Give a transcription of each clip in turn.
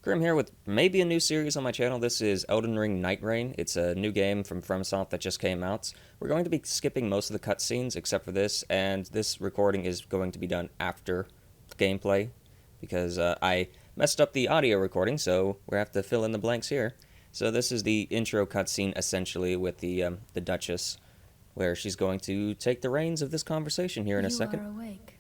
Grim here with maybe a new series on my channel. This is Elden Ring Nightreign. It's a new game from FromSoft that just came out. We're going to be skipping most of the cutscenes except for this, and this recording is going to be done after gameplay because I messed up the audio recording, so we have to fill in the blanks here. So this is the intro cutscene essentially with the Duchess, where she's going to take the reins of this conversation here in a second. You are awake.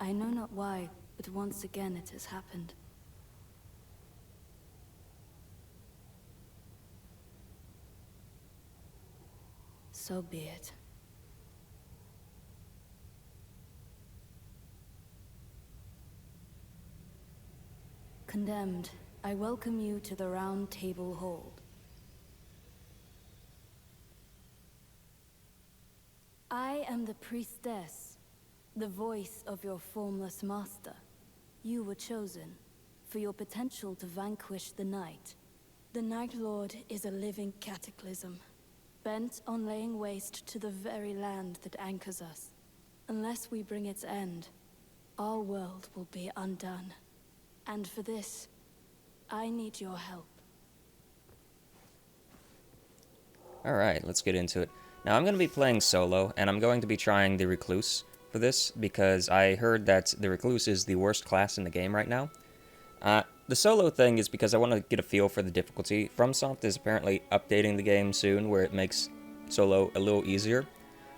I know not why, but once again it has happened. So be it. Condemned, I welcome you to the Round Table Hold. I am the priestess, the voice of your formless master. You were chosen for your potential to vanquish the night. The Night Lord is a living cataclysm, bent on laying waste to the very land that anchors us. Unless we bring its end, our world will be undone. And for this, I need your help. Alright, let's get into it. Now I'm going to be playing solo, and I'm going to be trying the Recluse for this, because I heard that the Recluse is the worst class in the game right now. The solo thing is because I want to get a feel for the difficulty. FromSoft is apparently updating the game soon, where it makes solo a little easier.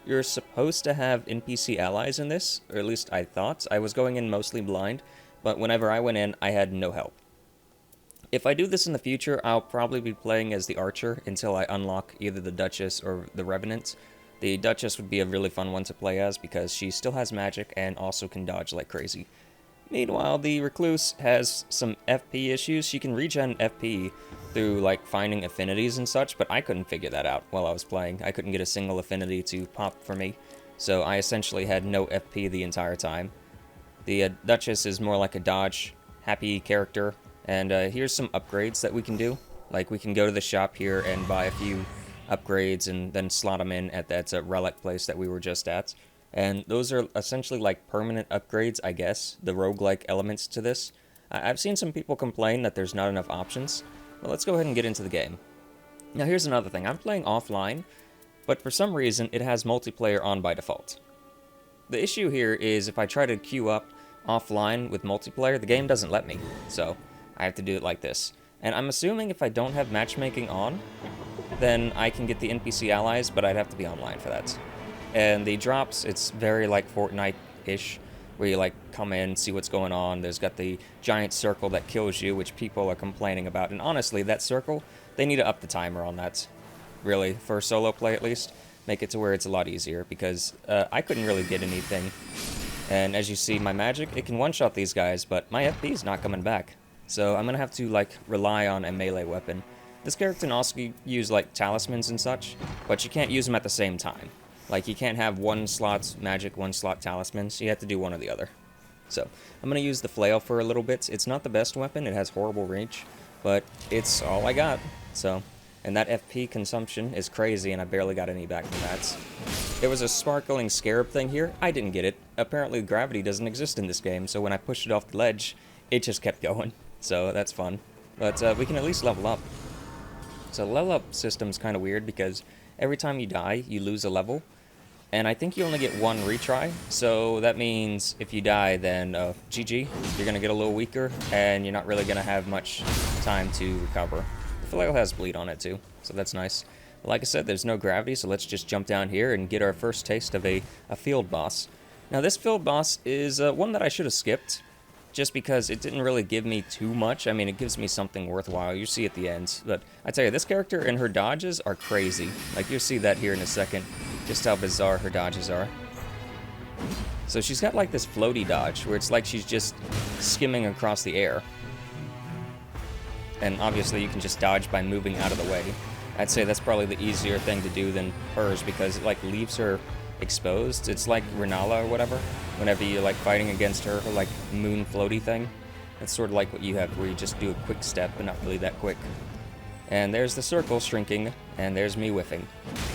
You're supposed to have NPC allies in this, or at least I thought. I was going in mostly blind, but whenever I went in, I had no help. If I do this in the future, I'll probably be playing as the Archer until I unlock either the Duchess or the Revenant. The Duchess would be a really fun one to play as because she still has magic and also can dodge like crazy. Meanwhile, the Recluse has some FP issues. She can regen FP through like finding affinities and such, but I couldn't figure that out while I was playing. I couldn't get a single affinity to pop for me, so I essentially had no FP the entire time. The Duchess is more like a dodge, happy character, and here's some upgrades that we can do. Like we can go to the shop here and buy a few upgrades and then slot them in at that relic place that we were just at. And those are essentially like permanent upgrades, I guess, the roguelike elements to this. I've seen some people complain that there's not enough options, but let's go ahead and get into the game. Now here's another thing, I'm playing offline, but for some reason it has multiplayer on by default. The issue here is if I try to queue up offline with multiplayer, the game doesn't let me, so I have to do it like this. And I'm assuming if I don't have matchmaking on, then I can get the NPC allies, but I'd have to be online for that. And the drops, it's very like Fortnite-ish, where you like come in, see what's going on. There's got the giant circle that kills you, which people are complaining about. And honestly, that circle, they need to up the timer on that, really, for solo play at least. Make it to where it's a lot easier, because I couldn't really get anything. And as you see, my magic, it can one-shot these guys, but my FP is not coming back. So I'm gonna have to like rely on a melee weapon. This character can also use like talismans and such, but you can't use them at the same time. Like you can't have one slot magic, one slot talismans. You have to do one or the other. So I'm gonna use the flail for a little bit. It's not the best weapon. It has horrible reach, but it's all I got. So, and that FP consumption is crazy, and I barely got any back from that. There was a sparkling scarab thing here. I didn't get it. Apparently gravity doesn't exist in this game, so when I pushed it off the ledge, it just kept going. So that's fun. But we can at least level up. So the level up system's kind of weird because every time you die, you lose a level. And I think you only get one retry. So that means if you die, then GG. You're going to get a little weaker, and you're not really going to have much time to recover. The flail has bleed on it too, so that's nice. Like I said, there's no gravity, so let's just jump down here and get our first taste of a field boss. Now this field boss is one that I should have skipped, just because it didn't really give me too much. I mean, it gives me something worthwhile. You see at the end. But I tell you, this character and her dodges are crazy. Like, you'll see that here in a second, just how bizarre her dodges are. So she's got like this floaty dodge, where it's like she's just skimming across the air. And obviously you can just dodge by moving out of the way. I'd say that's probably the easier thing to do than hers, because it like leaves her exposed. It's like Renala or whatever. Whenever you're like fighting against her like moon floaty thing, it's sort of like what you have, where you just do a quick step, but not really that quick. And there's the circle shrinking, and there's me whiffing.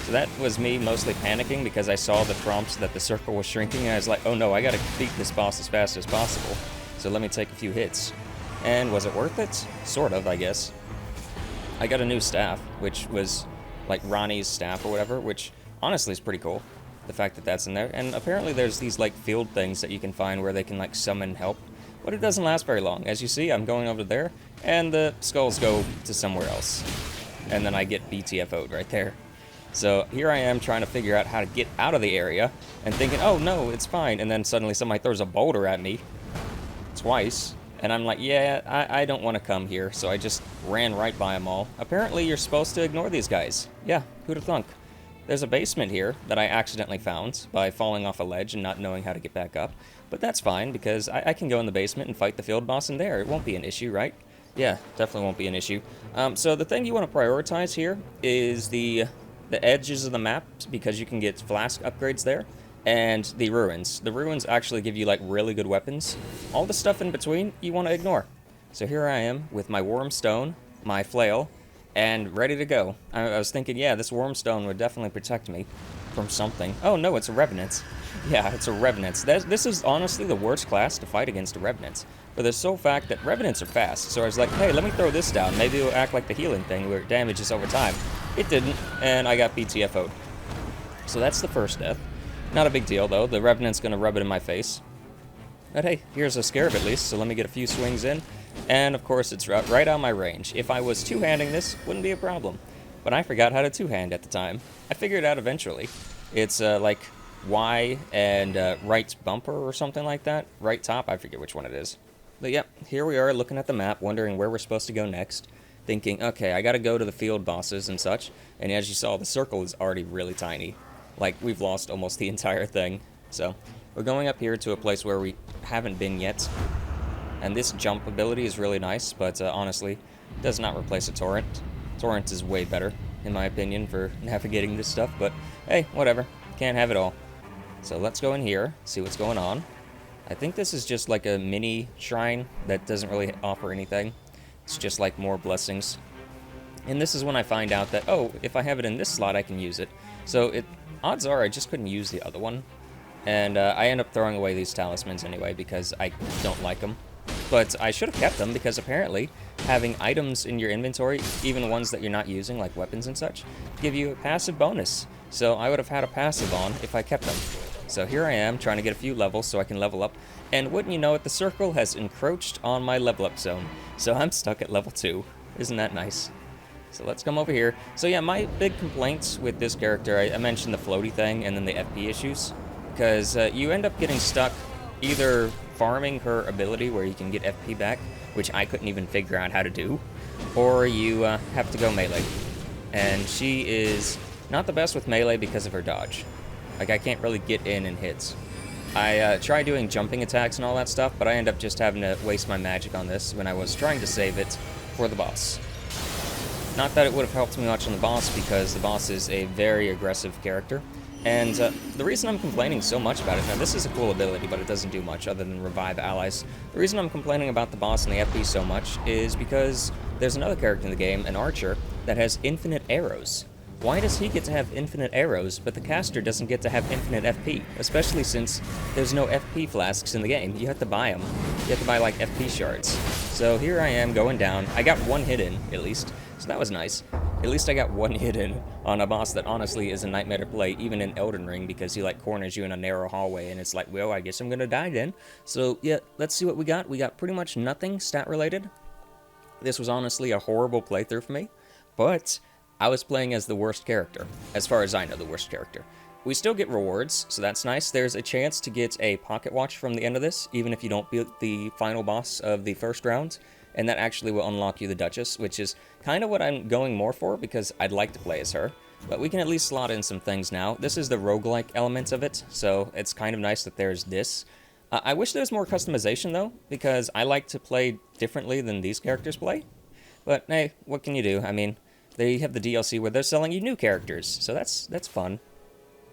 So that was me mostly panicking because I saw the prompts that the circle was shrinking, and I was like, oh no, I gotta beat this boss as fast as possible. So let me take a few hits. And was it worth it? Sort of, I guess. I got a new staff, which was like Ronnie's staff or whatever, which honestly is pretty cool. The fact that that's in there. And apparently there's these like field things that you can find where they can like summon help. But it doesn't last very long. As you see, I'm going over there, and the skulls go to somewhere else. And then I get BTFO'd right there. So here I am trying to figure out how to get out of the area, and thinking, oh no, it's fine. And then suddenly somebody throws a boulder at me. Twice. And I'm like, yeah, I don't want to come here, so I just ran right by them all. Apparently, you're supposed to ignore these guys. Yeah, who'd have thunk? There's a basement here that I accidentally found by falling off a ledge and not knowing how to get back up. But that's fine, because I can go in the basement and fight the field boss in there. It won't be an issue, right? Yeah, definitely won't be an issue. So the thing you want to prioritize here is the edges of the map, because you can get flask upgrades there. And the ruins. The ruins actually give you like really good weapons. All the stuff in between you want to ignore. So here I am with my worm stone, my flail, and ready to go. I was thinking, yeah, this worm stone would definitely protect me from something. Oh no, it's a revenant. Yeah, it's a revenant. This is honestly the worst class to fight against a revenant. For the sole fact that revenants are fast. So I was like, hey, let me throw this down. Maybe it'll act like the healing thing where it damages over time. It didn't, and I got BTFO'd. So that's the first death. Not a big deal, though. The Revenant's going to rub it in my face. But hey, here's a Scarab at least, so let me get a few swings in. And, of course, it's right out of my range. If I was two-handing this, wouldn't be a problem. But I forgot how to two-hand at the time. I figured it out eventually. It's, like, Y and right bumper or something like that. Right top, I forget which one it is. But, yep, here we are looking at the map, wondering where we're supposed to go next. Thinking, okay, I gotta go to the field bosses and such. And as you saw, the circle is already really tiny. Like, we've lost almost the entire thing. So, we're going up here to a place where we haven't been yet. And this jump ability is really nice, but honestly, does not replace a torrent. Torrent is way better, in my opinion, for navigating this stuff. But, hey, whatever. Can't have it all. So, let's go in here, see what's going on. I think this is just like a mini shrine that doesn't really offer anything. It's just like more blessings. And this is when I find out that, oh, if I have it in this slot, I can use it. So, odds are I just couldn't use the other one. And I end up throwing away these talismans anyway because I don't like them. But I should have kept them because apparently having items in your inventory, even ones that you're not using, like weapons and such, give you a passive bonus. So I would have had a passive on if I kept them. So here I am trying to get a few levels so I can level up. And wouldn't you know it, the circle has encroached on my level up zone. So I'm stuck at level 2. Isn't that nice? So let's come over here. So yeah, my big complaints with this character, I mentioned the floaty thing and then the FP issues. Because you end up getting stuck either farming her ability where you can get FP back, which I couldn't even figure out how to do, or you have to go melee. And she is not the best with melee because of her dodge. Like, I can't really get in and hits. I try doing jumping attacks and all that stuff, but I end up just having to waste my magic on this when I was trying to save it for the boss. Not that it would have helped me much on the boss, because the boss is a very aggressive character. And the reason I'm complaining so much about it, now this is a cool ability, but it doesn't do much other than revive allies. The reason I'm complaining about the boss and the FP so much is because there's another character in the game, an archer, that has infinite arrows. Why does he get to have infinite arrows, but the caster doesn't get to have infinite FP? Especially since there's no FP flasks in the game. You have to buy them. You have to buy, like, FP shards. So here I am going down. I got one hit in, at least. So that was nice. At least I got one hit in on a boss that honestly is a nightmare to play, even in Elden Ring, because he, like, corners you in a narrow hallway, and it's like, well, I guess I'm gonna die then. So, yeah, let's see what we got. We got pretty much nothing stat-related. This was honestly a horrible playthrough for me, but I was playing as the worst character, as far as I know, the worst character. We still get rewards, so that's nice. There's a chance to get a pocket watch from the end of this, even if you don't beat the final boss of the first round, and that actually will unlock you the Duchess, which is kind of what I'm going more for, because I'd like to play as her. But we can at least slot in some things now. This is the roguelike element of it, so it's kind of nice that there's this. I wish there was more customization, though, because I like to play differently than these characters play. But, hey, what can you do? I mean, they have the DLC where they're selling you new characters, so that's fun.